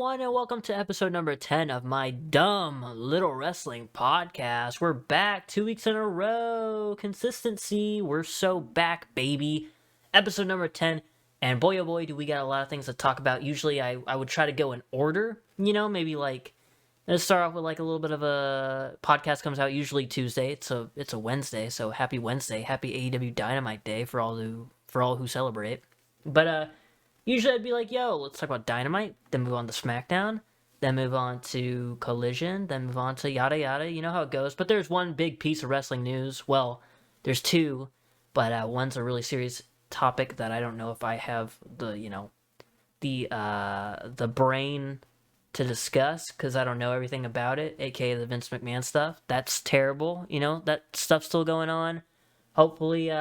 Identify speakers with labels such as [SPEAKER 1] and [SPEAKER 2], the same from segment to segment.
[SPEAKER 1] everyone, and welcome to episode number 10 of my dumb little wrestling podcast. We're back 2 weeks in a row. Consistency. We're so back, baby. Episode number 10. And boy, oh boy, do we got a lot of things to talk about. Usually I would try to go in order, maybe let's start off with a little bit of a podcast comes out usually Tuesday. It's a Wednesday, so happy Wednesday. Happy AEW Dynamite Day for all who celebrate. But usually I'd be like, yo, let's talk about Dynamite, then move on to SmackDown, then move on to Collision, then move on to yada yada. You know how it goes. But there's one big piece of wrestling news. Well, there's two, but one's a really serious topic that I don't know if I have the brain to discuss because I don't know everything about it, aka the Vince McMahon stuff. That's terrible. That stuff's still going on. Hopefully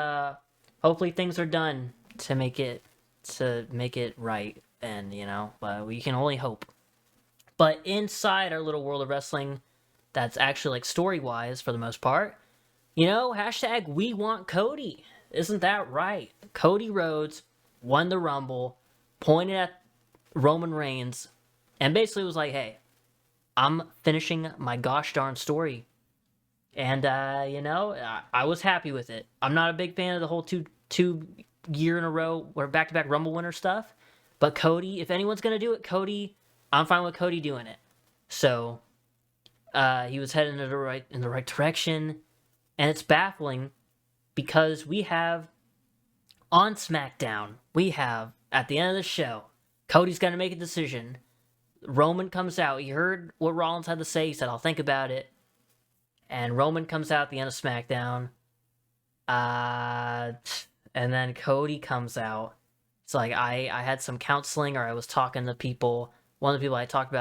[SPEAKER 1] things are done to make it right, and we can only hope. But inside our little world of wrestling, that's actually story-wise for the most part, hashtag we want Cody. Isn't that right? Cody Rhodes won the Rumble, pointed at Roman Reigns, and basically was like, hey, I'm finishing my gosh darn story. And I was happy with it. I'm not a big fan of the whole two year in a row or back-to-back Rumble winner stuff, but Cody, if anyone's gonna do it, Cody, I'm fine with Cody doing it. So he was heading in the right direction, and it's baffling because we have on SmackDown, at the end of the show, Cody's gonna make a decision. Roman comes out. He heard what Rollins had to say. He said, I'll think about it. And Roman comes out at the end of SmackDown. And then Cody comes out. It's like, I had some counseling, or I was talking to people. One of the people I talked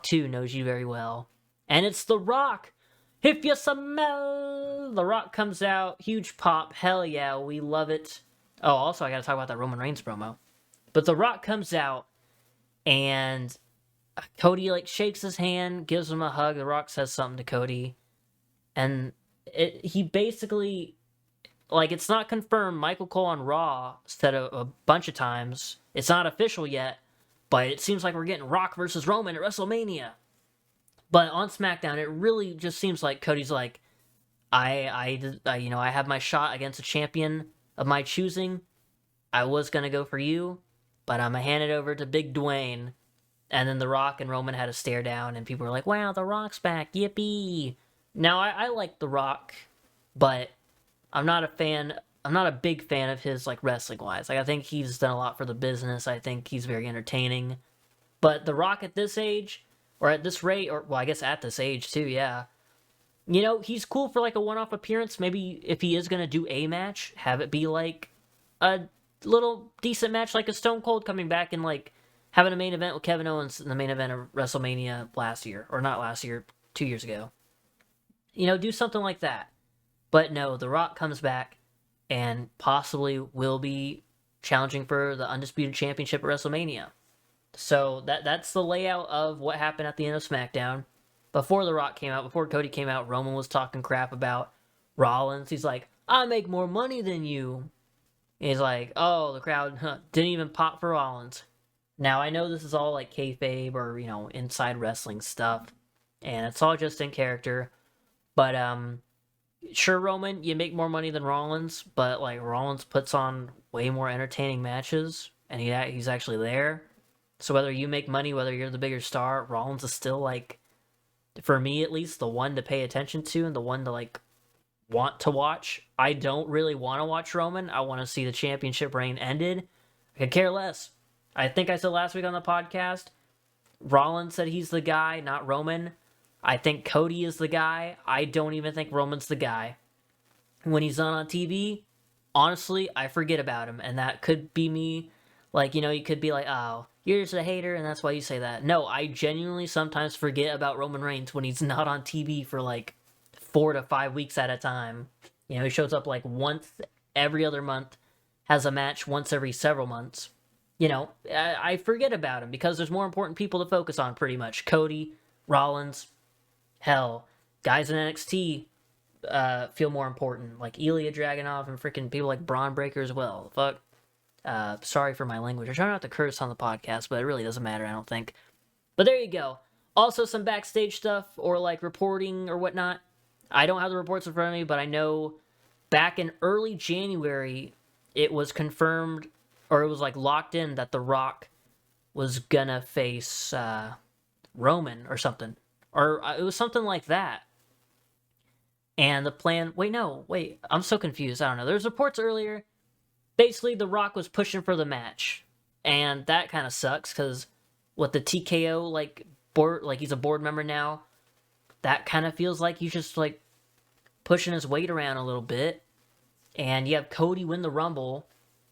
[SPEAKER 1] to knows you very well. And it's The Rock. If you smell, The Rock comes out. Huge pop. Hell yeah, we love it. Oh, also, I gotta talk about that Roman Reigns promo. But The Rock comes out, and Cody, shakes his hand, gives him a hug. The Rock says something to Cody. And he basically... it's not confirmed. Michael Cole on Raw said a bunch of times. It's not official yet, but it seems like we're getting Rock versus Roman at WrestleMania. But on SmackDown, it really just seems like Cody's like, I have my shot against a champion of my choosing. I was gonna go for you, but I'm gonna hand it over to Big Dwayne. And then The Rock and Roman had a stare down, and people were like, wow, The Rock's back, yippee. Now, I like The Rock, but I'm not a big fan of his, wrestling-wise. I think he's done a lot for the business. I think he's very entertaining. But The Rock at this age, or at this rate, or, well, I guess at this age, too, yeah. He's cool for, a one-off appearance. Maybe if he is going to do a match, have it be, a little decent match, like a Stone Cold coming back and, having a main event with Kevin Owens in the main event of WrestleMania last year. Or not last year, 2 years ago. Do something like that. But no, The Rock comes back and possibly will be challenging for the Undisputed Championship at WrestleMania. So that's the layout of what happened at the end of SmackDown. Before Cody came out, Roman was talking crap about Rollins. He's like, I make more money than you. And he's like, oh, the crowd didn't even pop for Rollins. Now, I know this is all kayfabe or, inside wrestling stuff. And it's all just in character. But, sure, Roman, you make more money than Rollins, but Rollins puts on way more entertaining matches, and he's actually there. So whether you make money, whether you're the bigger star, Rollins is still for me at least, the one to pay attention to and the one to want to watch. I don't really want to watch Roman. I want to see the championship reign ended. I could care less. I think I said last week on the podcast, Rollins said he's the guy, not Roman. I think Cody is the guy. I don't even think Roman's the guy. When he's not on TV, honestly, I forget about him. And that could be me. You could be like, oh, you're just a hater and that's why you say that. No, I genuinely sometimes forget about Roman Reigns when he's not on TV for 4 to 5 weeks at a time. He shows up once every other month, has a match once every several months. I forget about him because there's more important people to focus on pretty much. Cody, Rollins, hell, guys in NXT feel more important, like Ilya Dragunov and freaking people like Braun Breaker as well. Fuck. Sorry for my language. I try not to curse on the podcast, but it really doesn't matter, I don't think. But there you go. Also, some backstage stuff or like reporting or whatnot. I don't have the reports in front of me, but I know back in early January, it was confirmed or it was like locked in that The Rock was gonna face Roman or something. Or it was something like that. And the plan. Wait. I'm so confused. I don't know. There's reports earlier. Basically, The Rock was pushing for the match. And that kind of sucks because with the TKO, like, board, like he's a board member now, that kind of feels like he's just, like, pushing his weight around a little bit. And you have Cody win the Rumble.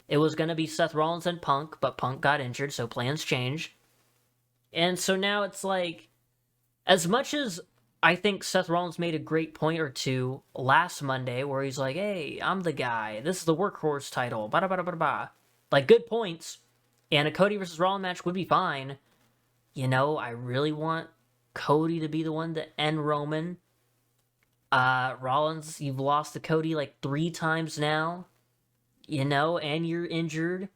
[SPEAKER 1] It was going to be Seth Rollins and Punk, but Punk got injured, so plans changed. And so now it's like, as much as I think Seth Rollins made a great point or two last Monday where he's like, hey, I'm the guy. This is the workhorse title. Ba-da-ba-da-ba-da-ba. Like, good points. And a Cody versus Rollins match would be fine. You know, I really want Cody to be the one to end Roman. Rollins, you've lost to Cody like 3 times now. You know, and you're injured.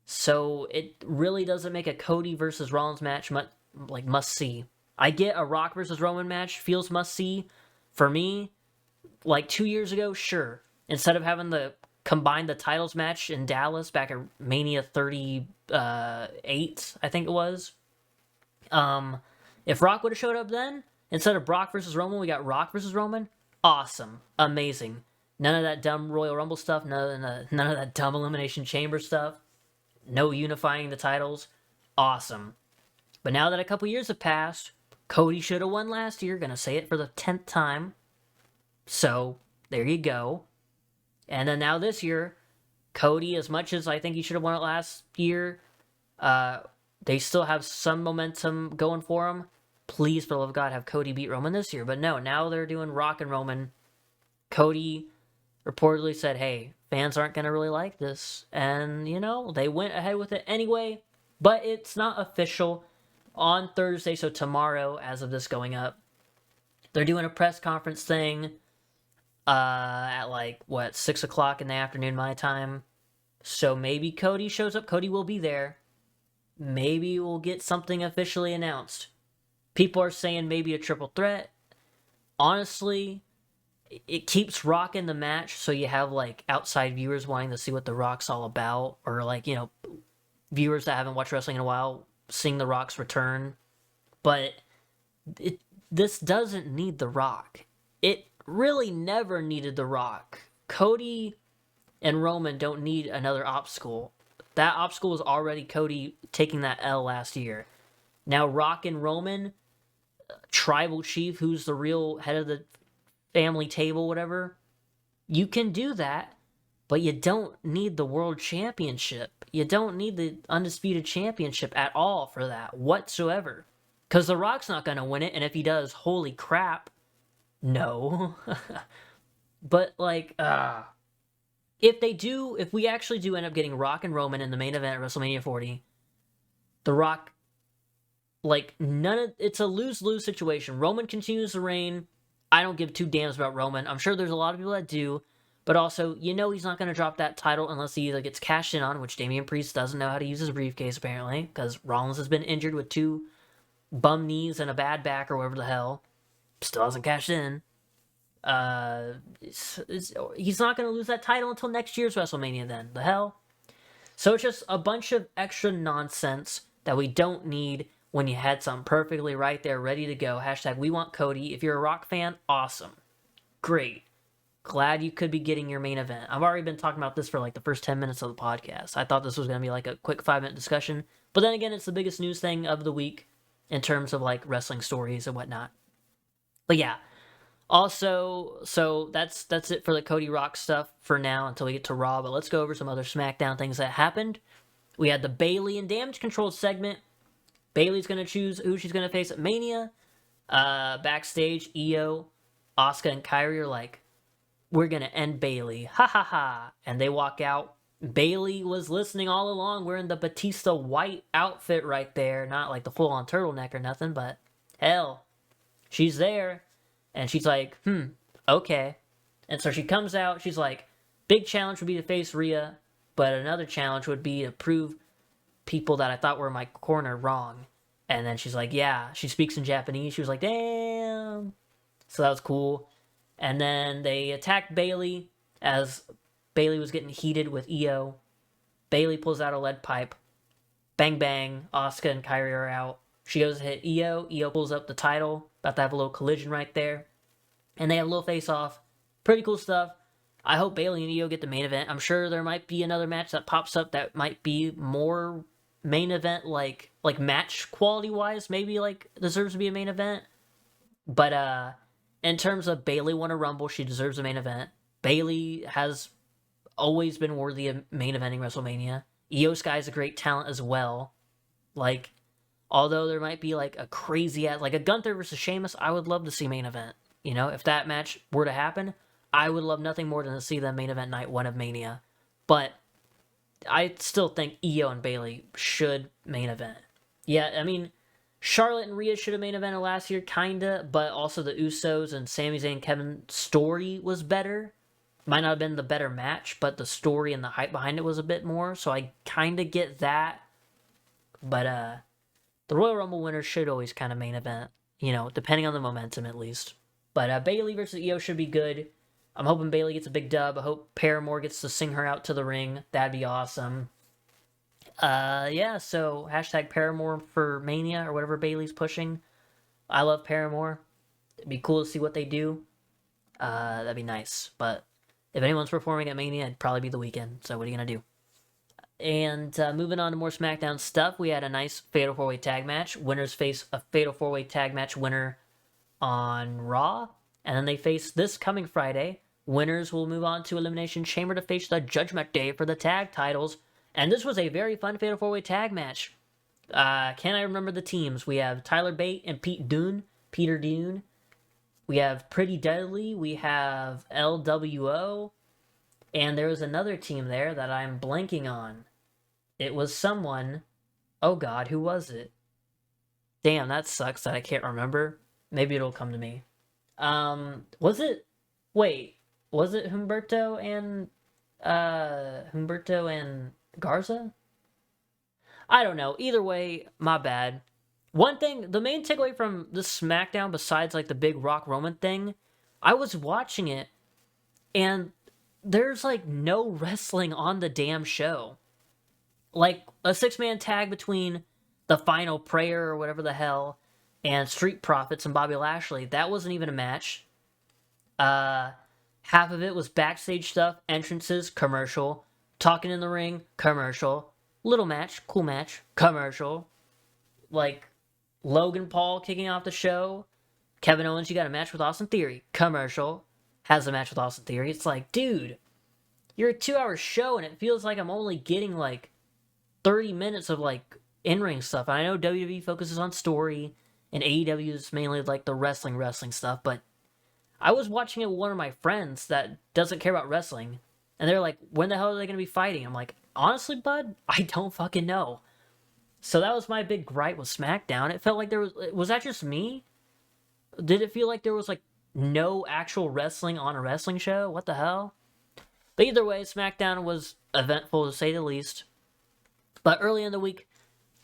[SPEAKER 1] So it really doesn't make a Cody versus Rollins match must see. I get a Rock versus Roman match feels must see. For me, like 2 years ago, sure. Instead of having the combine the titles match in Dallas back at Mania 38, I think it was. If Rock would have showed up then, instead of Brock versus Roman, we got Rock versus Roman. Awesome. Amazing. None of that dumb Royal Rumble stuff. None of that dumb Elimination Chamber stuff. No unifying the titles. Awesome. But now that a couple years have passed, Cody should have won last year. Gonna say it for the 10th time. So, there you go. And then now this year, Cody, as much as I think he should have won it last year, they still have some momentum going for him. Please, for the love of God, have Cody beat Roman this year. But no, now they're doing Rock and Roman. Cody reportedly said, hey, fans aren't going to really like this. And, you know, they went ahead with it anyway. But it's not official. On Thursday, so tomorrow, as of this going up, they're doing a press conference thing at 6 o'clock in the afternoon my time. So maybe Cody shows up. Cody will be there. Maybe we'll get something officially announced. People are saying maybe a triple threat. Honestly, it keeps Rock in the match, so you have like outside viewers wanting to see what The Rock's all about, or like, you know, viewers that haven't watched wrestling in a while seeing The Rock's return. But this doesn't need The Rock. It really never needed The Rock. Cody and Roman don't need another obstacle. That obstacle was already Cody taking that L last year. Now Rock and Roman, tribal chief, who's the real head of the family table, whatever, you can do that, but you don't need the world championship. You don't need the undisputed championship at all for that whatsoever. Because The Rock's not going to win it, and if he does, holy crap, no. But, like, if we actually do end up getting Rock and Roman in the main event at WrestleMania 40, The Rock, like, it's a lose-lose situation. Roman continues to reign. I don't give 2 damns about Roman. I'm sure there's a lot of people that do. But also, you know he's not going to drop that title unless he either gets cashed in on, which Damian Priest doesn't know how to use his briefcase, apparently, because Rollins has been injured with 2 bum knees and a bad back or whatever the hell. Still hasn't cashed in. He's not going to lose that title until next year's WrestleMania then. The hell? So it's just a bunch of extra nonsense that we don't need when you had something perfectly right there, ready to go. Hashtag we want Cody. If you're a Rock fan, awesome. Great. Glad you could be getting your main event. I've already been talking about this for like the first 10 minutes of the podcast. I thought this was going to be like a quick 5-minute discussion. But then again, it's the biggest news thing of the week in terms of like wrestling stories and whatnot. But yeah. Also, so that's it for the Cody Rock stuff for now until we get to Raw. But let's go over some other SmackDown things that happened. We had the Bayley and Damage Control segment. Bayley's going to choose who she's going to face at Mania. Backstage, Io, Asuka, and Kyrie are like, we're going to end Bayley. Ha ha ha. And they walk out. Bayley was listening all along wearing the Batista white outfit right there. Not like the full-on turtleneck or nothing, but hell, she's there. And she's like, okay. And so she comes out. She's like, big challenge would be to face Rhea, but another challenge would be to prove people that I thought were in my corner wrong. And then she's like, yeah, she speaks in Japanese. She was like, damn. So that was cool. And then they attacked Bayley as Bayley was getting heated with Io. Bayley pulls out a lead pipe. Bang, bang. Asuka and Kairi are out. She goes to hit Io. Io pulls up the title. About to have a little collision right there. And they have a little face-off. Pretty cool stuff. I hope Bayley and Io get the main event. I'm sure there might be another match that pops up that might be more main event, like match quality-wise, maybe, like, deserves to be a main event. But, in terms of Bayley won a Rumble, she deserves a main event. Bayley has always been worthy of main eventing WrestleMania. Io Sky's a great talent as well. Like, although there might be, like, a crazy ass, like a Gunther versus Sheamus, I would love to see main event. You know, if that match were to happen, I would love nothing more than to see them main event night one of Mania. But I still think Io and Bayley should main event. Yeah, I mean, Charlotte and Rhea should have main evented last year, kinda, but also the Usos and Sami Zayn and Kevin's story was better. Might not have been the better match, but the story and the hype behind it was a bit more, so I kinda get that. But, the Royal Rumble winner should always kind of main event, you know, depending on the momentum at least. But Bayley versus Io should be good. I'm hoping Bayley gets a big dub. I hope Paramore gets to sing her out to the ring. That'd be awesome. Yeah, so hashtag Paramore for Mania or whatever Bayley's pushing. I love Paramore. It'd be cool to see what they do. That'd be nice. But if anyone's performing at Mania, it'd probably be The Weeknd. So what are you going to do? And moving on to more SmackDown stuff, we had a nice Fatal 4-Way Tag match. Winners face a Fatal 4-Way Tag match winner on Raw. And then they face this coming Friday. Winners will move on to Elimination Chamber to face the Judgment Day for the tag titles. And this was a very fun Fatal 4-Way Tag match. Can I remember the teams? We have Tyler Bate and Peter Dune. We have Pretty Deadly. We have LWO. And there was another team there that I'm blanking on. It was someone. Oh God, who was it? Damn, that sucks that I can't remember. Maybe it'll come to me. Was it Humberto and Garza? I don't know. Either way, my bad. One thing, the main takeaway from this SmackDown, besides like the big Rock Roman thing, I was watching it, and there's like no wrestling on the damn show. Like a 6-man tag between the Final Prayer or whatever the hell and Street Profits and Bobby Lashley. That wasn't even a match. Half of it was backstage stuff, entrances, commercial, talking in the ring, commercial, little match, cool match, commercial. Like Logan Paul kicking off the show. Kevin Owens, you got a match with Austin Theory, commercial. Has a match with Austin Theory. It's like, dude, you're a 2-hour show and it feels like I'm only getting like 30 minutes of like in-ring stuff. And I know WWE focuses on story and AEW is mainly like the wrestling stuff, but I was watching it with one of my friends that doesn't care about wrestling, and they're like, when the hell are they going to be fighting? I'm like, honestly, bud, I don't fucking know. So that was my big gripe with SmackDown. It felt like was that just me? Did it feel like there was like no actual wrestling on a wrestling show? What the hell? But either way, SmackDown was eventful to say the least. But early in the week,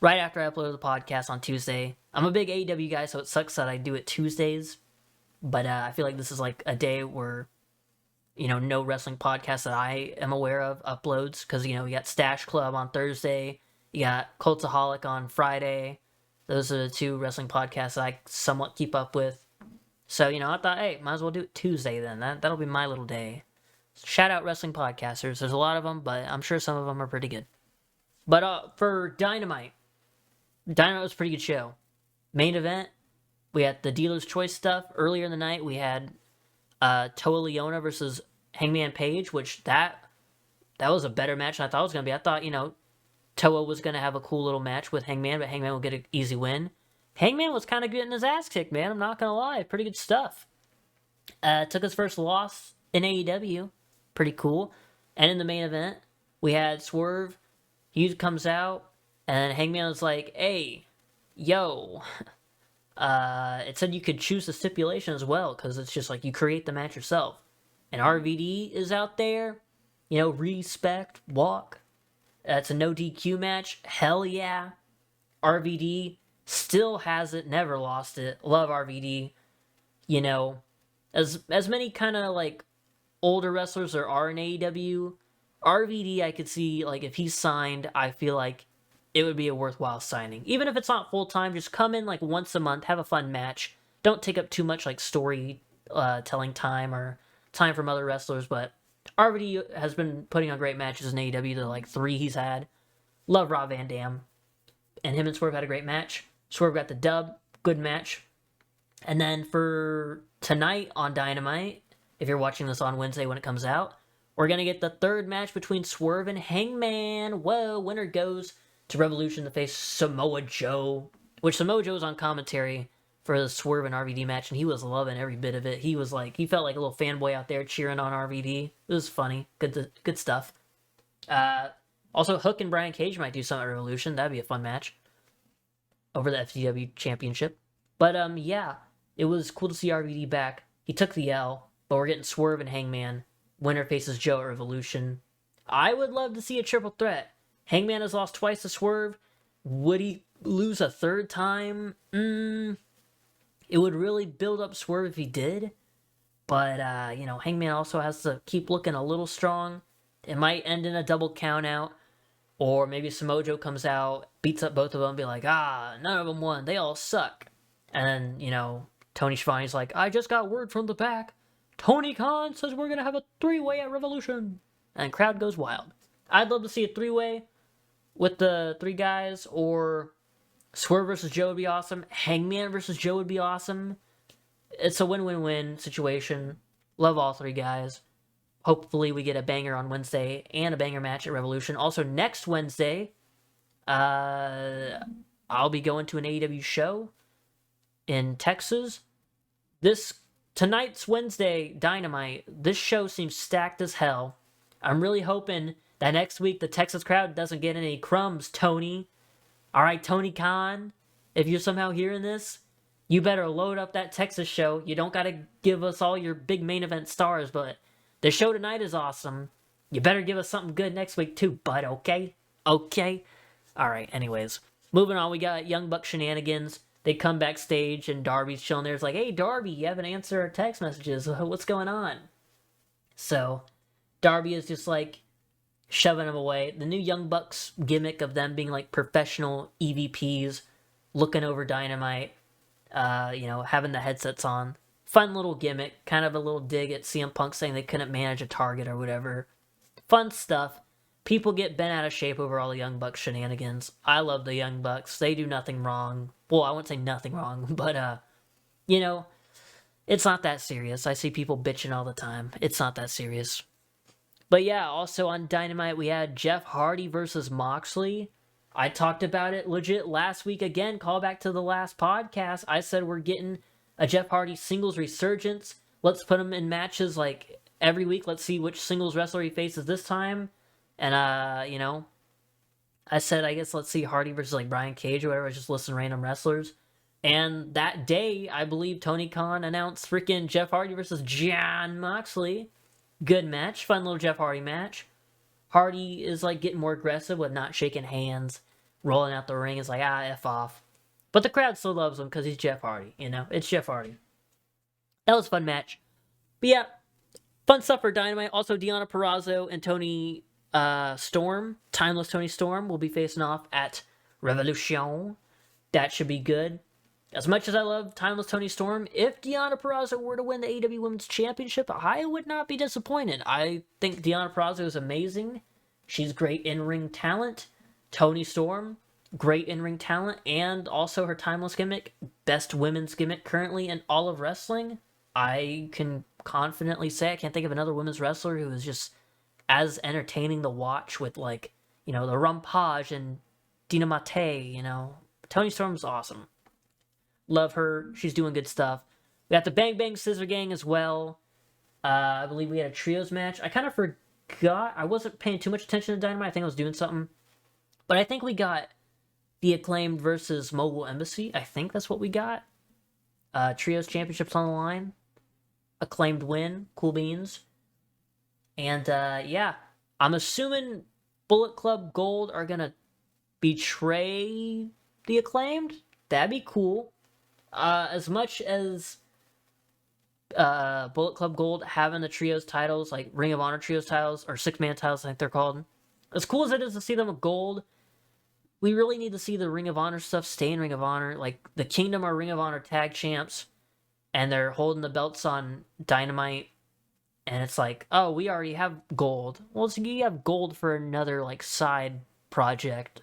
[SPEAKER 1] right after I uploaded the podcast on Tuesday, I'm a big AEW guy, so it sucks that I do it Tuesdays. But I feel like this is like a day where, you know, no wrestling podcast that I am aware of uploads. Because, you know, we got Stash Club on Thursday. You got Cultaholic on Friday. Those are the 2 wrestling podcasts that I somewhat keep up with. So, you know, I thought, hey, might as well do it Tuesday then. That'll be my little day. Shout out wrestling podcasters. There's a lot of them, but I'm sure some of them are pretty good. But for Dynamite was a pretty good show. Main event, we had the Dealer's Choice stuff. Earlier in the night, we had Toa Leona versus Hangman Page, which that was a better match than I thought it was going to be. I thought, you know, Toa was going to have a cool little match with Hangman, but Hangman will get an easy win. Hangman was kind of getting his ass kicked, man. I'm not going to lie. Pretty good stuff. Took his first loss in AEW. Pretty cool. And in the main event, we had Swerve. He comes out, and Hangman was like, hey, yo, it said you could choose the stipulation as well, because it's just like you create the match yourself. And RVD is out there, you know, respect, walk. It's a no DQ match. Hell yeah. RVD Still has it, never lost it. Love RVD. You know, as many kind of like older wrestlers there are in AEW, RVD I could see, like, if he's signed, I feel like it would be a worthwhile signing. Even if it's not full time, just come in like once a month, have a fun match. Don't take up too much like story telling time or time from other wrestlers, but RVD has been putting on great matches in AEW. The like 3 he's had. Love Rob Van Dam. And him and Swerve had a great match. Swerve got the dub. Good match. And then for tonight on Dynamite, if you're watching this on Wednesday when it comes out, we're going to get the third match between Swerve and Hangman. Whoa, winner goes to Revolution to face Samoa Joe, which Samoa Joe was on commentary for the Swerve and RVD match, and he was loving every bit of it. He was like, he felt like a little fanboy out there cheering on RVD. It was funny. Good stuff. Also, Hook and Brian Cage might do something at Revolution. That'd be a fun match over the FTW Championship. But yeah, it was cool to see RVD back. He took the L, but we're getting Swerve and Hangman. Winner faces Joe at Revolution. I would love to see a triple threat. Hangman has lost twice to Swerve. Would he lose a third time? It would really build up Swerve if he did. But, Hangman also has to keep looking a little strong. It might end in a double count out. Or maybe Samoa Joe comes out, beats up both of them, and be like, none of them won. They all suck. And then, Tony Schiavone's like, I just got word from the back. Tony Khan says we're going to have a 3-way at Revolution. And crowd goes wild. I'd love to see a 3-way with the 3 guys, or Swerve versus Joe would be awesome. Hangman versus Joe would be awesome. It's a win-win-win situation. Love all 3 guys. Hopefully we get a banger on Wednesday and a banger match at Revolution. Also, next Wednesday, I'll be going to an AEW show in Texas. Tonight's Wednesday Dynamite, this show seems stacked as hell. I'm really hoping that next week the Texas crowd doesn't get any crumbs, Tony. Alright, Tony Khan, if you're somehow hearing this, you better load up that Texas show. You don't gotta give us all your big main event stars, but the show tonight is awesome. You better give us something good next week too, bud, okay? Okay? Alright, anyways. Moving on, we got Young Buck shenanigans. They come backstage and Darby's chilling there. It's like, hey, Darby, you haven't answered our text messages. What's going on? So, Darby is just like shoving him away. The new Young Bucks gimmick of them being like professional EVPs, looking over Dynamite, having the headsets on. Fun little gimmick, kind of a little dig at CM Punk saying they couldn't manage a target or whatever. Fun stuff. People get bent out of shape over all the Young Bucks shenanigans. I love the Young Bucks. They do nothing wrong. Well, I wouldn't say nothing wrong, but, it's not that serious. I see people bitching all the time. It's not that serious. But yeah, also on Dynamite, we had Jeff Hardy versus Moxley. I talked about it legit last week again. Call back to the last podcast. I said we're getting a Jeff Hardy singles resurgence. Let's put him in matches like every week. Let's see which singles wrestler he faces this time. And, I said, I guess let's see Hardy versus like Brian Cage or whatever. I was just listing random wrestlers. And that day, I believe Tony Khan announced freaking Jeff Hardy versus Jon Moxley. Good match. Fun little Jeff Hardy match. Hardy is like getting more aggressive with not shaking hands. Rolling out the ring. It's like, F off. But the crowd still loves him because he's Jeff Hardy. It's Jeff Hardy. That was a fun match. But yeah, fun stuff for Dynamite. Also, Deonna Purrazzo and Tony Storm, Timeless Tony Storm, will be facing off at Revolution. That should be good. As much as I love Timeless Tony Storm, if Deonna Purrazzo were to win the AEW Women's Championship, I would not be disappointed. I think Deonna Purrazzo is amazing. She's great in-ring talent. Tony Storm, great in-ring talent. And also her Timeless gimmick, best women's gimmick currently in all of wrestling. I can confidently say I can't think of another women's wrestler who is just as entertaining to watch with, like, the Rampage and Dynamite, Tony Storm's awesome. Love her. She's doing good stuff. We got the Bang Bang Scissor Gang as well. I believe we had a trios match. I kind of forgot. I wasn't paying too much attention to Dynamite. I think I was doing something. But I think we got the Acclaimed versus Mobile Embassy. I think that's what we got. Trios championships on the line. Acclaimed win. Cool beans. And, I'm assuming Bullet Club Gold are going to betray the Acclaimed. That'd be cool. As much as Bullet Club Gold having the trios titles, like Ring of Honor trios titles, or 6-man titles, I think they're called. As cool as it is to see them with gold, we really need to see the Ring of Honor stuff stay in Ring of Honor. Like, the Kingdom are Ring of Honor tag champs, and they're holding the belts on Dynamite, and it's like, oh, we already have gold. Well, so you have gold for another, like, side project.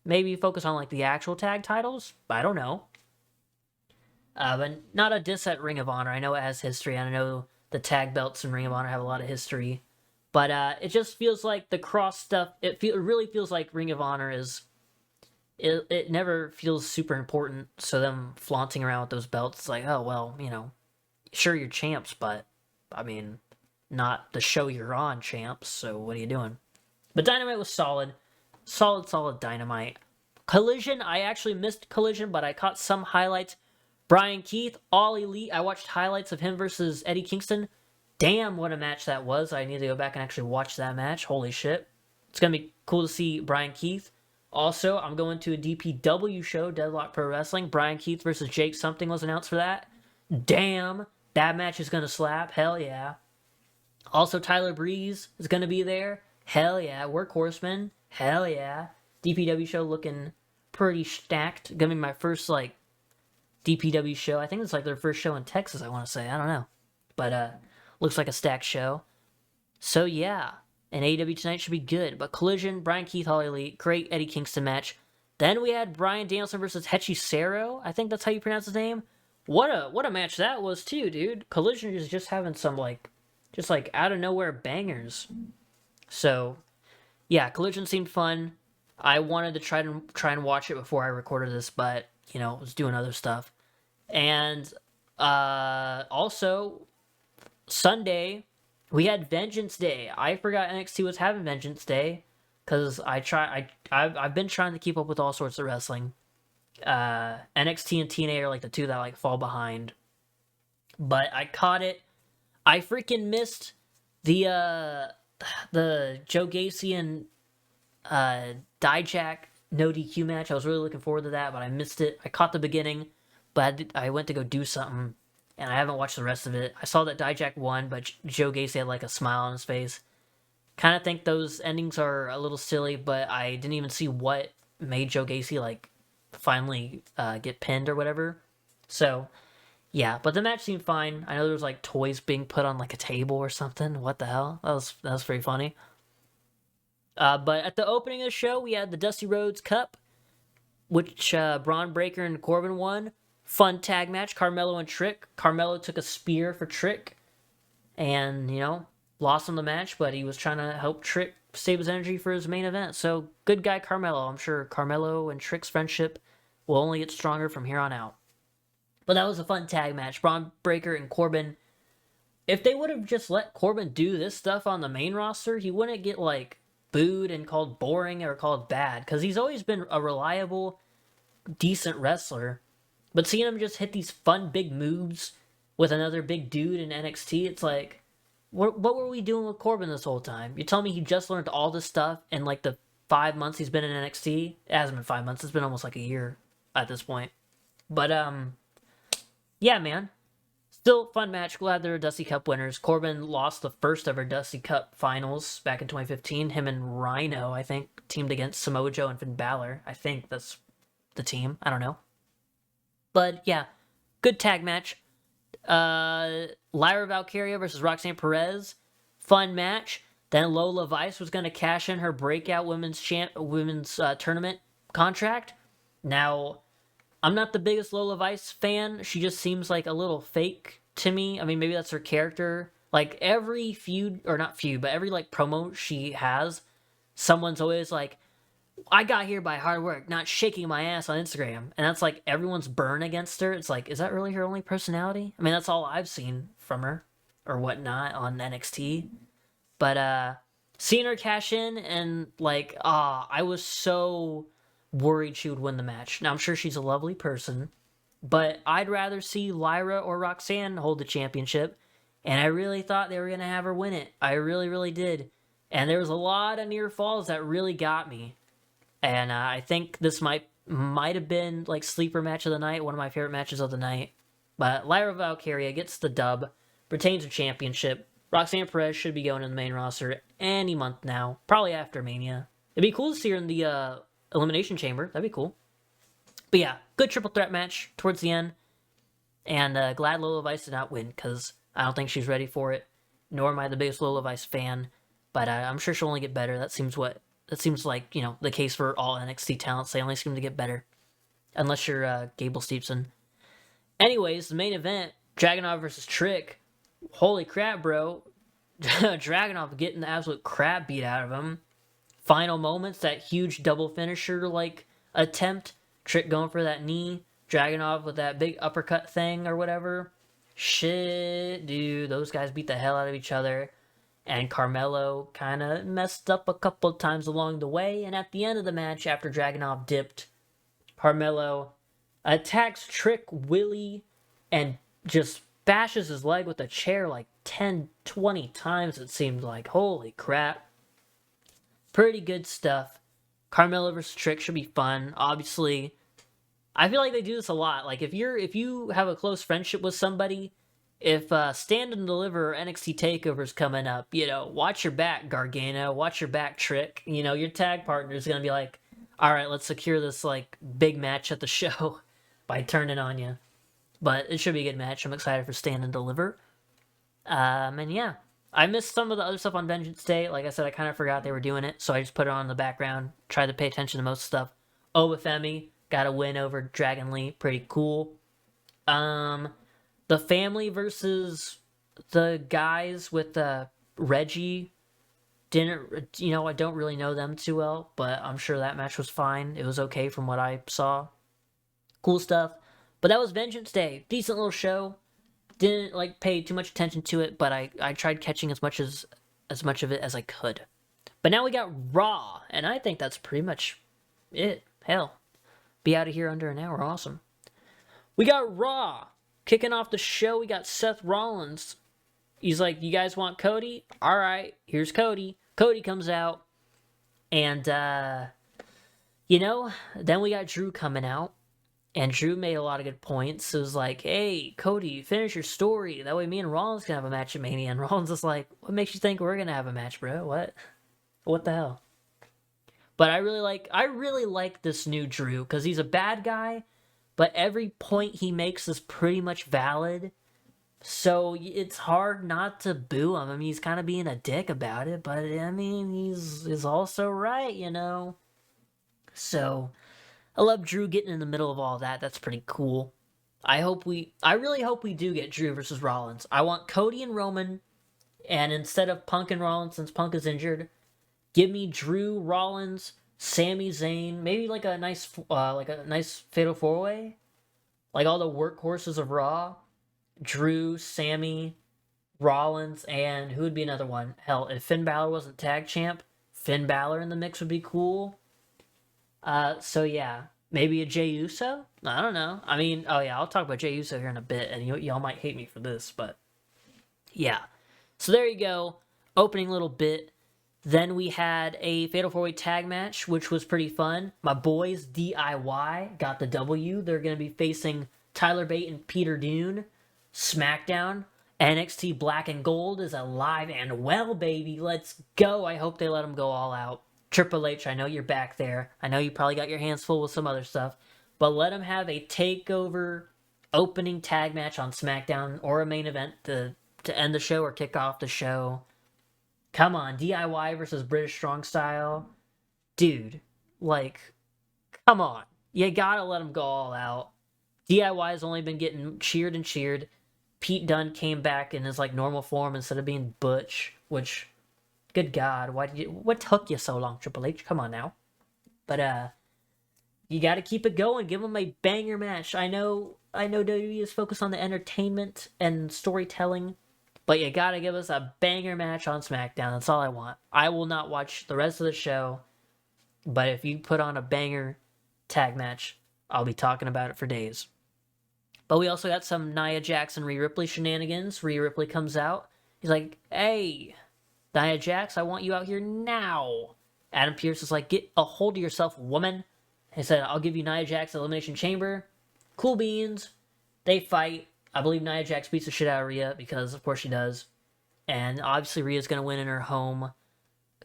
[SPEAKER 1] Maybe focus on, like, the actual tag titles? I don't know. But not a diss at Ring of Honor. I know it has history. I know the tag belts in Ring of Honor have a lot of history. But it just feels like the cross stuff, it really feels like Ring of Honor is... It never feels super important, so them flaunting around with those belts, it's like, oh, well, you know, sure, you're champs, but, I mean, not the show you're on champs, so what are you doing? But Dynamite was solid. Solid Dynamite. Collision, I actually missed Collision, but I caught some highlights. Brian Keith, All Elite, I watched highlights of him versus Eddie Kingston. Damn, what a match that was. I need to go back and actually watch that match. Holy shit. It's going to be cool to see Brian Keith. Also, I'm going to a DPW show, Deadlock Pro Wrestling. Brian Keith versus Jake something was announced for that. Damn, that match is going to slap. Hell yeah. Also, Tyler Breeze is going to be there. Hell yeah. Workhorseman. Hell yeah. DPW show looking pretty stacked. Gonna be my first, like, DPW show. I think it's, like, their first show in Texas, I want to say. I don't know. But, looks like a stacked show. So, yeah. And AEW tonight should be good. But Collision, Brian Keith, All Elite, great Eddie Kingston match. Then we had Bryan Danielson versus Hechicero. I think that's how you pronounce his name. What a match that was too, dude. Collision is just having some just out of nowhere bangers. So, yeah, Collision seemed fun. I wanted to try and watch it before I recorded this, but you know, I was doing other stuff. And also Sunday, we had Vengeance Day. I forgot NXT was having Vengeance Day because I've been trying to keep up with all sorts of wrestling. NXT and TNA are like the two that like fall behind, but I caught it. I freaking missed the Joe Gacy and Dijak no DQ match. I was really looking forward to that, but I missed it. I caught the beginning, but I went to go do something. And I haven't watched the rest of it. I saw that Dijak won, but Joe Gacy had like a smile on his face. Kind of think those endings are a little silly, but I didn't even see what made Joe Gacy like finally get pinned or whatever. So, yeah, but the match seemed fine. I know there was like toys being put on like a table or something. What the hell? That was pretty funny. But at the opening of the show, we had the Dusty Rhodes Cup, which Braun Breaker and Corbin won. Fun tag match, Carmelo and Trick. Carmelo took a spear for Trick and, you know, lost him the match, but he was trying to help Trick save his energy for his main event. So, good guy Carmelo. I'm sure Carmelo and Trick's friendship will only get stronger from here on out. But that was a fun tag match. Braun Breaker and Corbin. If they would have just let Corbin do this stuff on the main roster, he wouldn't get, like, booed and called boring or called bad. Because he's always been a reliable, decent wrestler. But seeing him just hit these fun big moves with another big dude in NXT, it's like, what were we doing with Corbin this whole time? You tell me he just learned all this stuff in like the 5 months he's been in NXT? It hasn't been 5 months, it's been almost like a year at this point. But, yeah, man. Still fun match. Glad they're Dusty Cup winners. Corbin lost the first ever Dusty Cup finals back in 2015. Him and Rhino, I think, teamed against Samoa Joe and Finn Balor. I think that's the team. I don't know. But, yeah, good tag match. Lyra Valkyria versus Roxanne Perez. Fun match. Then Lola Vice was going to cash in her breakout women's tournament contract. Now, I'm not the biggest Lola Vice fan. She just seems like a little fake to me. I mean, maybe that's her character. Like, every feud, or not feud, but every, like, promo she has, someone's always like, I got here by hard work, not shaking my ass on Instagram. And that's like everyone's burn against her. It's like, is that really her only personality? I mean, that's all I've seen from her or whatnot on NXT. But seeing her cash in and like, I was so worried she would win the match. Now, I'm sure she's a lovely person, but I'd rather see Lyra or Roxanne hold the championship. And I really thought they were going to have her win it. I really, really did. And there was a lot of near falls that really got me. And I think this might might have been like sleeper match of the night, one of my favorite matches of the night. But Lyra Valkyria gets the dub, retains her championship. Roxanne Perez should be going in the main roster any month now, probably after Mania. It'd be cool to see her in the Elimination Chamber. That'd be cool. But yeah, good triple threat match towards the end. And glad Lola Vice did not win, because I don't think she's ready for it. Nor am I the biggest Lola Vice fan. But I'm sure she'll only get better. That seems like, the case for all NXT talents. They only seem to get better. Unless you're Gable Stevenson. Anyways, the main event, Dragunov versus Trick. Holy crap, bro. Dragunov getting the absolute crap beat out of him. Final moments, that huge double finisher, attempt. Trick going for that knee. Dragunov with that big uppercut thing or whatever. Shit, dude. Those guys beat the hell out of each other. And Carmelo kind of messed up a couple of times along the way. And at the end of the match, after Dragunov dipped, Carmelo attacks Trick Willie and just bashes his leg with a chair like 10, 20 times, it seemed like. Holy crap. Pretty good stuff. Carmelo versus Trick should be fun. Obviously, I feel like they do this a lot. Like, if you have a close friendship with somebody, if Stand and Deliver NXT TakeOver's coming up, watch your back, Gargano. Watch your back, Trick. Your tag partner's going to be like, all right, let's secure this, big match at the show by turning on you. But it should be a good match. I'm excited for Stand and Deliver. And yeah, I missed some of the other stuff on Vengeance Day. Like I said, I kind of forgot they were doing it, so I just put it on in the background. Tried to pay attention to most stuff. Obafemi got a win over Dragon Lee. Pretty cool. The family versus the guys with Reggie. I don't really know them too well, but I'm sure that match was fine. It was okay from what I saw. Cool stuff. But that was Vengeance Day. Decent little show. Didn't pay too much attention to it, but I tried catching as much of it as I could. But now we got Raw, and I think that's pretty much it. Hell, be out of here under an hour. Awesome. We got Raw. Kicking off the show, we got Seth Rollins. He's like, you guys want Cody? All right, here's Cody. Cody comes out, and, then we got Drew coming out, and Drew made a lot of good points. It was like, hey, Cody, finish your story. That way me and Rollins can have a match at Mania. And Rollins is like, what makes you think we're going to have a match, bro? What the hell? But I really like this new Drew, because he's a bad guy, but every point he makes is pretty much valid. So it's hard not to boo him. I mean, he's kind of being a dick about it, but I mean, he's also right, So I love Drew getting in the middle of all that. That's pretty cool. I really hope we do get Drew versus Rollins. I want Cody and Roman, and instead of Punk and Rollins, since Punk is injured, give me Drew, Rollins, Sami Zayn, maybe a nice fatal four-way, like all the workhorses of Raw. Drew, Sammy, Rollins, and who would be another one? Hell, if Finn Balor wasn't tag champ, Finn Balor in the mix would be cool. So yeah, maybe a Jey Uso? I don't know. I mean, oh yeah, I'll talk about Jey Uso here in a bit, and y'all might hate me for this, but yeah. So there you go, opening little bit. Then we had a Fatal 4-Way tag match, which was pretty fun. My boys, DIY, got the W. They're going to be facing Tyler Bate and Peter Dune. SmackDown, NXT Black and Gold is alive and well, baby. Let's go. I hope they let them go all out. Triple H, I know you're back there. I know you probably got your hands full with some other stuff, but let them have a takeover opening tag match on SmackDown or a main event to end the show or kick off the show. Come on, DIY versus British Strong Style. Dude, come on. You gotta let them go all out. DIY has only been getting cheered and cheered. Pete Dunne came back in his normal form instead of being Butch, which, good God, what took you so long, Triple H? Come on now. But you got to keep it going. Give them a banger match. I know WWE is focused on the entertainment and storytelling, but you got to give us a banger match on SmackDown. That's all I want. I will not watch the rest of the show, but if you put on a banger tag match, I'll be talking about it for days. But we also got some Nia Jax and Rhea Ripley shenanigans. Rhea Ripley comes out. He's like, hey, Nia Jax, I want you out here now. Adam Pearce is like, get a hold of yourself, woman. He said, I'll give you Nia Jax Elimination Chamber. Cool beans. They fight. I believe Nia Jax beats the shit out of Rhea because, of course, she does. And obviously, Rhea's going to win in her home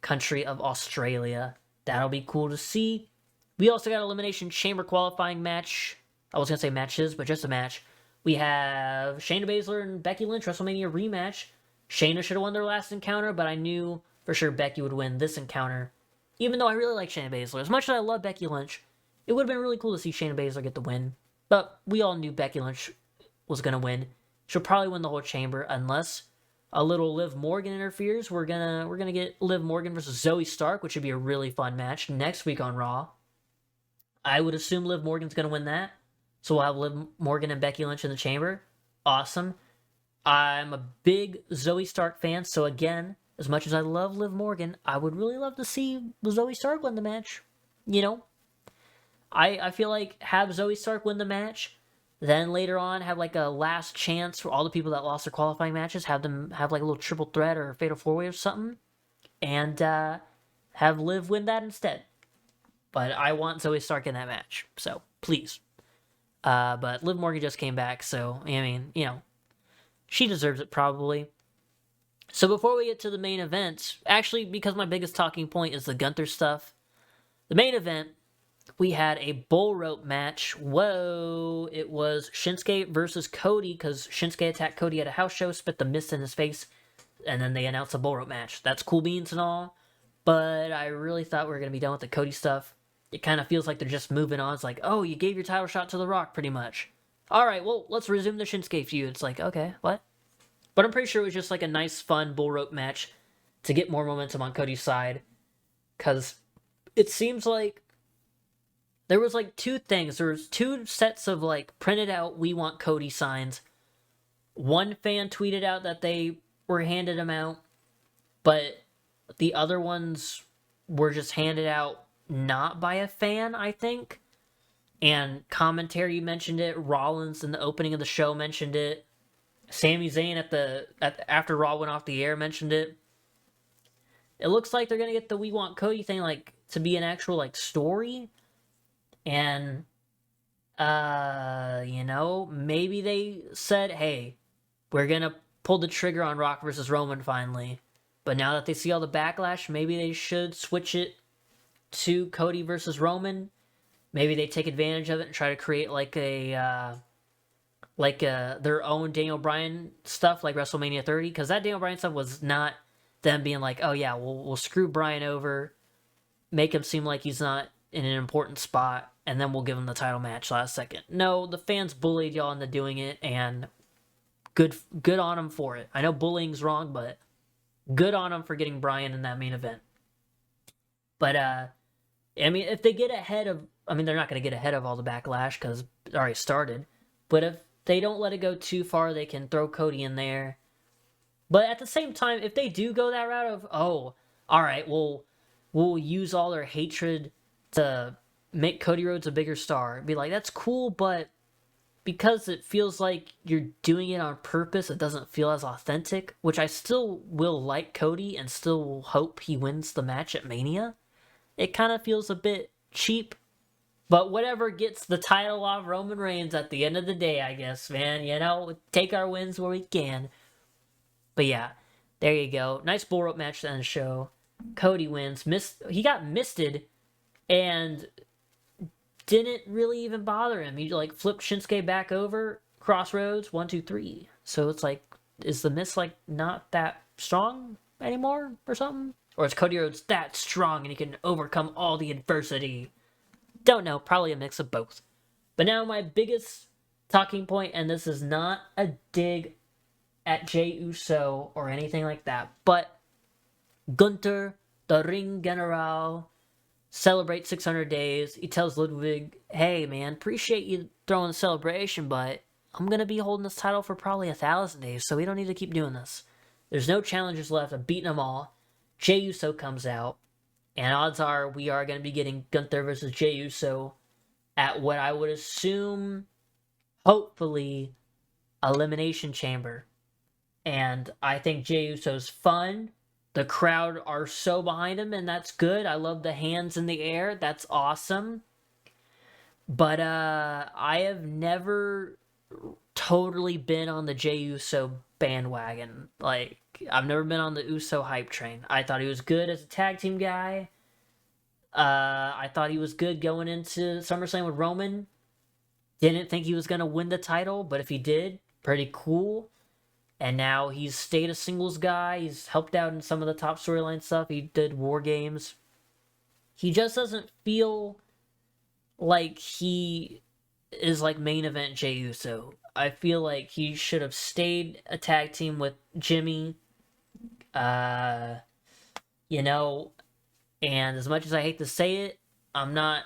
[SPEAKER 1] country of Australia. That'll be cool to see. We also got Elimination Chamber qualifying match. I was going to say matches, but just a match. We have Shayna Baszler and Becky Lynch WrestleMania rematch. Shayna should have won their last encounter, but I knew for sure Becky would win this encounter. Even though I really like Shayna Baszler. As much as I love Becky Lynch, it would have been really cool to see Shayna Baszler get the win. But we all knew Becky Lynch was going to win. She'll probably win the whole chamber unless a little Liv Morgan interferes. We're gonna get Liv Morgan versus Zoe Stark, which would be a really fun match next week on Raw. I would assume Liv Morgan's gonna win that. So we'll have Liv Morgan and Becky Lynch in the chamber. Awesome. I'm a big Zoe Stark fan, so again, as much as I love Liv Morgan, I would really love to see Zoe Stark win the match. You know? I feel like have Zoe Stark win the match, then later on have like a last chance for all the people that lost their qualifying matches, have them have like a little triple threat or a fatal four-way or something, and have Liv win that instead. But I want Zoe Stark in that match, so please. But Liv Morgan just came back, so, I mean, you know, she deserves it probably. So before we get to the main event, actually, because my biggest talking point is the Gunther stuff, the main event, we had a bull rope match. Whoa, it was Shinsuke versus Cody, because Shinsuke attacked Cody at a house show, spit the mist in his face, and then they announced a bull rope match. That's cool beans and all, but I really thought we were going to be done with the Cody stuff. It kind of feels like they're just moving on. It's like, oh, you gave your title shot to The Rock, pretty much. All right, well, let's resume the Shinsuke feud. It's like, okay, what? But I'm pretty sure it was just like a nice, fun bull rope match to get more momentum on Cody's side. Because it seems like there was like two things. There was two sets of like printed out "We Want Cody" signs. One fan tweeted out that they were handed them out, but the other ones were just handed out not by a fan, I think. And commentary mentioned it. Rollins in the opening of the show mentioned it. Sami Zayn after Raw went off the air mentioned it. It looks like they're gonna get the "We Want Cody" thing like to be an actual like story. And, you know, maybe they said, hey, we're going to pull the trigger on Rock versus Roman finally. But now that they see all the backlash, maybe they should switch it to Cody versus Roman. Maybe they take advantage of it and try to create like their own Daniel Bryan stuff like WrestleMania 30. Because that Daniel Bryan stuff was not them being like, oh yeah, we'll screw Bryan over, make him seem like he's not in an important spot, and then we'll give him the title match last second. No, the fans bullied y'all into doing it, and good on them for it. I know bullying's wrong, but good on them for getting Bryan in that main event. But, I mean, if they get ahead of... I mean, they're not going to get ahead of all the backlash, because it already started. But if they don't let it go too far, they can throw Cody in there. But at the same time, if they do go that route of, oh, alright, we'll use all their hatred to make Cody Rhodes a bigger star. Be like, that's cool, but because it feels like you're doing it on purpose, it doesn't feel as authentic, which I still will like Cody and still will hope he wins the match at Mania. It kind of feels a bit cheap, but whatever gets the title off Roman Reigns at the end of the day, I guess, man. You know, take our wins where we can. But yeah, there you go. Nice bull rope match to end the show. Cody wins. He got misted and didn't really even bother him. He like flipped Shinsuke back over, crossroads, 1, 2, 3. So it's like, is the Mist like not that strong anymore or something? Or is Cody Rhodes that strong and he can overcome all the adversity? Don't know, probably a mix of both. But now my biggest talking point, and this is not a dig at Jey Uso or anything like that, but Gunther, the Ring General, celebrate 600 days. He tells Ludwig, hey man, appreciate you throwing the celebration, but I'm going to be holding this title for probably 1,000 days, so we don't need to keep doing this. There's no challengers left. I've beaten them all. Jey Uso comes out, and odds are we are going to be getting Gunther versus Jey Uso at what I would assume, hopefully, Elimination Chamber. And I think Jey Uso's fun. The crowd are so behind him, and that's good. I love the hands in the air. That's awesome. But I have never totally been on the Jey Uso bandwagon. Like, I've never been on the Uso hype train. I thought he was good as a tag team guy. I thought he was good going into SummerSlam with Roman. Didn't think he was going to win the title, but if he did, pretty cool. And now he's stayed a singles guy. He's helped out in some of the top storyline stuff. He did War Games. He just doesn't feel like he is like main event Jey Uso. I feel like he should have stayed a tag team with Jimmy. Uh, you know, and as much as I hate to say it, I'm not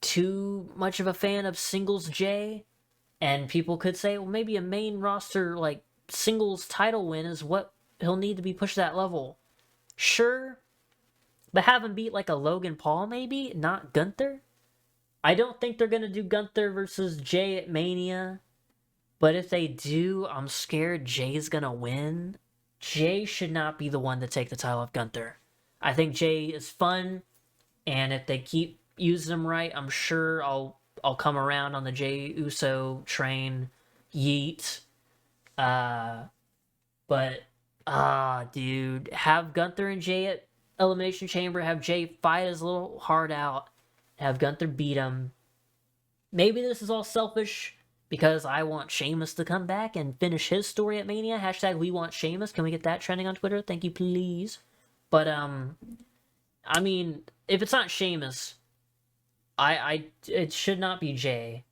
[SPEAKER 1] too much of a fan of singles Jey. And people could say, well, maybe a main roster like singles title win is what he'll need to be pushed to that level. Sure, but have him beat like a Logan Paul maybe, not Gunther. I don't think they're gonna do Gunther versus Jey at Mania, but if they do, I'm scared Jey's gonna win. Jey should not be the one to take the title of Gunther. I think Jey is fun, and if they keep using him right, I'm sure I'll come around on the Jey Uso train. Yeet. But dude, have Gunther and Jey at Elimination Chamber. Have Jey fight his little heart out. Have Gunther beat him. Maybe this is all selfish because I want Sheamus to come back and finish his story at Mania. Hashtag we want Sheamus. Can we get that trending on Twitter? Thank you, please. But I mean, if it's not Sheamus, it should not be Jey.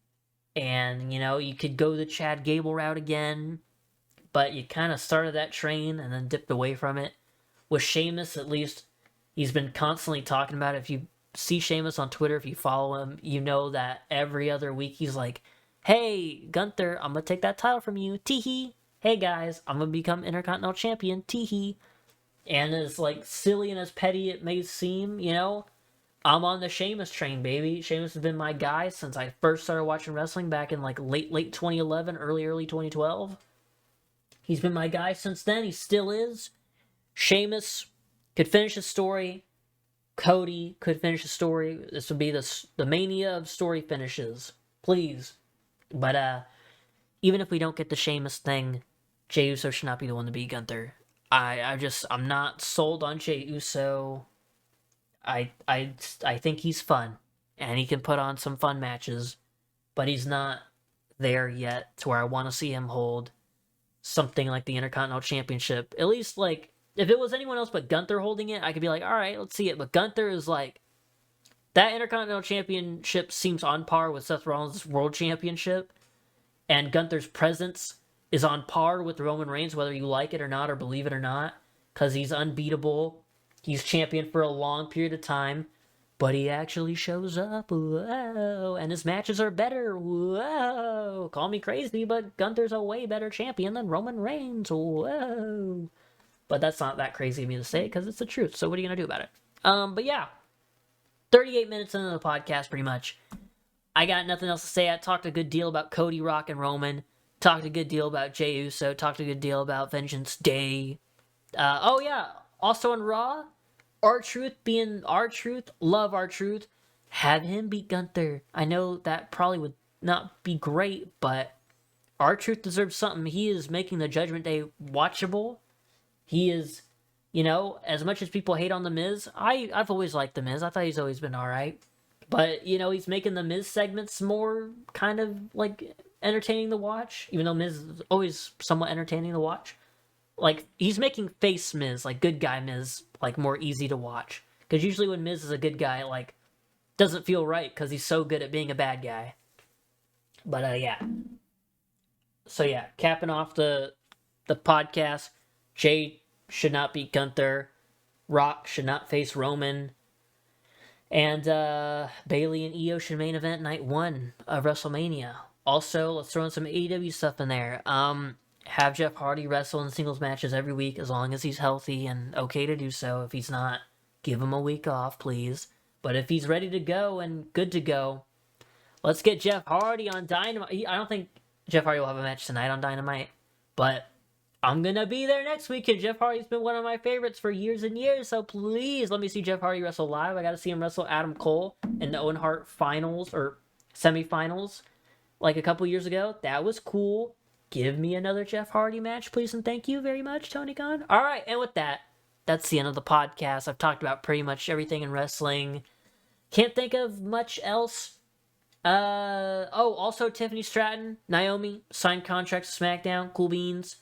[SPEAKER 1] And you could go the Chad Gable route again, but you kind of started that train and then dipped away from it. With Sheamus, at least, he's been constantly talking about it. If you see Sheamus on Twitter, if you follow him, you know that every other week he's like, hey, Gunther, I'm going to take that title from you. Teehee. Hey, guys, I'm going to become Intercontinental Champion. Teehee. And as, like, silly and as petty it may seem, I'm on the Sheamus train, baby. Sheamus has been my guy since I first started watching wrestling back in, like, late 2011, early 2012. He's been my guy since then. He still is. Sheamus could finish his story. Cody could finish the story. This would be the mania of story finishes. Please. But even if we don't get the Sheamus thing, Jey Uso should not be the one to beat Gunther. I'm not sold on Jey Uso. I think he's fun, and he can put on some fun matches, but he's not there yet to where I want to see him hold something like the Intercontinental Championship. At least, like, if it was anyone else but Gunther holding it, I could be like, all right, let's see it. But Gunther is like, that Intercontinental Championship seems on par with Seth Rollins' World Championship, and Gunther's presence is on par with Roman Reigns, whether you like it or not or believe it or not, because he's unbeatable. He's champion for a long period of time, but he actually shows up. Whoa, and his matches are better. Whoa, call me crazy, but Gunther's a way better champion than Roman Reigns. Whoa. But that's not that crazy of me to say because it's the truth. So what are you going to do about it? But yeah, 38 minutes into the podcast, pretty much. I got nothing else to say. I talked a good deal about Cody, Rock, and Roman. Talked a good deal about Jey Uso. Talked a good deal about Vengeance Day. Oh yeah, also on Raw, R-Truth being R-Truth, love R-Truth. Have him beat Gunther. I know that probably would not be great, but R-Truth deserves something. He is making the Judgment Day watchable. He is, as much as people hate on The Miz, I've always liked The Miz. I thought he's always been alright. But, he's making the Miz segments more kind of, like, entertaining to watch. Even though Miz is always somewhat entertaining to watch. Like, he's making face Miz, like, good guy Miz, like, more easy to watch. Because usually when Miz is a good guy, like, doesn't feel right because he's so good at being a bad guy. But, yeah. So, yeah, capping off the podcast, Jey should not beat Gunther. Rock should not face Roman. And Bayley and Io should main event night 1 of WrestleMania. Also, let's throw in some AEW stuff in there. Have Jeff Hardy wrestle in singles matches every week as long as he's healthy and okay to do so. If he's not, give him a week off, please. But if he's ready to go and good to go, let's get Jeff Hardy on Dynamite. I don't think Jeff Hardy will have a match tonight on Dynamite, but I'm going to be there next week, and Jeff Hardy's been one of my favorites for years and years, so please let me see Jeff Hardy wrestle live. I got to see him wrestle Adam Cole in the Owen Hart finals, or semifinals like a couple years ago. That was cool. Give me another Jeff Hardy match, please, and thank you very much, Tony Khan. All right, and with that, that's the end of the podcast. I've talked about pretty much everything in wrestling. Can't think of much else. Also Tiffany Stratton, Naomi, signed contracts to SmackDown. Cool beans.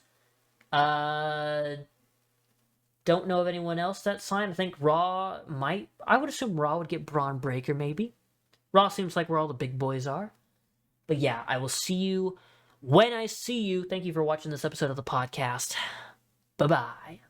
[SPEAKER 1] Don't know of anyone else that signed. I think Raw might. I would assume Raw would get Braun Breaker, maybe. Raw seems like where all the big boys are. But yeah, I will see you when I see you. Thank you for watching this episode of the podcast. Bye-bye.